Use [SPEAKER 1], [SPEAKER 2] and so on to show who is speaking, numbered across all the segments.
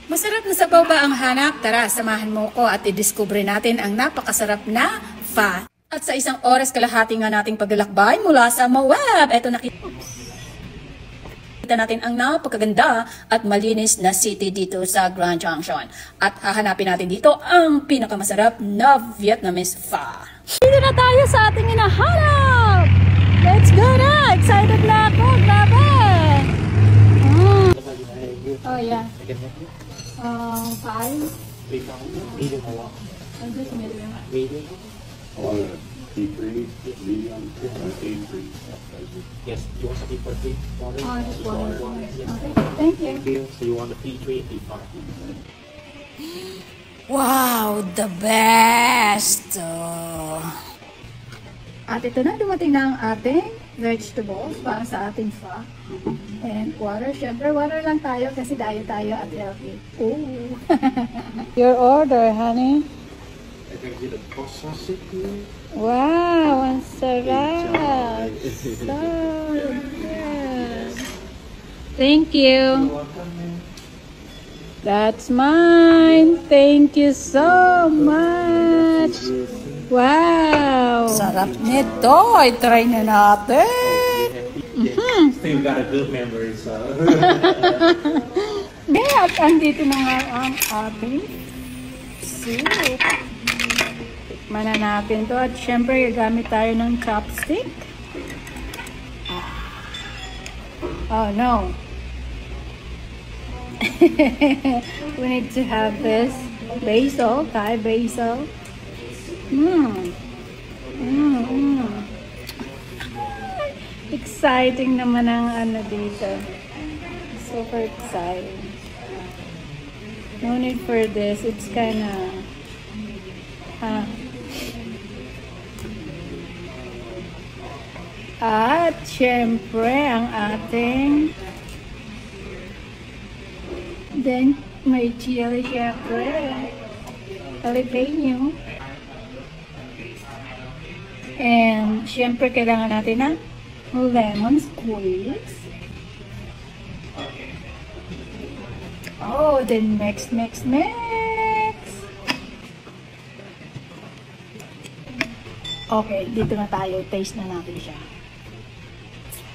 [SPEAKER 1] Masarap na sabaw ba ang hanap? Tara, samahan mo ko at i-discover natin ang napakasarap na pho. At sa isang oras kalahati nga nating paglalakbay mula sa Moab, eto nakita natin ang napakaganda at malinis na city dito sa Grand Junction. At hahanapin natin dito ang pinakamasarap na Vietnamese pho. Dito na tayo sa ating hinahanap! Let's go na! Excited na ako! Grabe! Oh yeah. 5.
[SPEAKER 2] Medium or what?
[SPEAKER 1] Just medium.
[SPEAKER 2] Medium?
[SPEAKER 3] Or P3, medium, A3.
[SPEAKER 2] Yes. You want something for three?
[SPEAKER 1] Oh, just one.
[SPEAKER 2] Yes.
[SPEAKER 1] Okay, thank you.
[SPEAKER 2] Thank you. So you want the P3 and P5?
[SPEAKER 1] Wow, the best! At ito na, dumating na ang ating vegetables para sa ating pho. And water, syempre water lang tayo kasi diet tayo at healthy. Ooh. Your order, honey.
[SPEAKER 3] I can get a post sausage here.
[SPEAKER 1] Wow, ang sarap! So good. Thank you. That's mine. Thank you so much. Wow! Sarap nito. I-try na natin.
[SPEAKER 2] Still got a good memory, so.
[SPEAKER 1] At andito na nga ang ating soup. Tikman na natin to. At syempre, gagamit tayo ng chopstick. Oh no. We need to have this basil, Thai basil. Exciting naman ang ano dito. Super exciting. No need for this. It's kinda At syempre ang ating then may chili syempre. Jalapeno. And syempre kailangan natin ng lemon squeeze. Oh, then mix. Okay, dito na tayo. Taste na natin siya.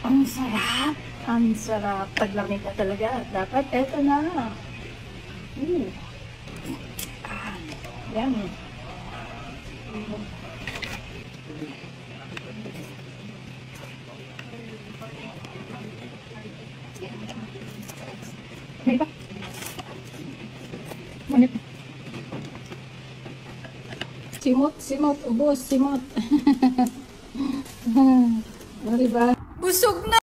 [SPEAKER 1] Ang sarap. Ang sarap. Paglamig na talaga. Dapat eto na. Yummy. May ba? Manip. Simot, ubos, simot. Diba? Busog na!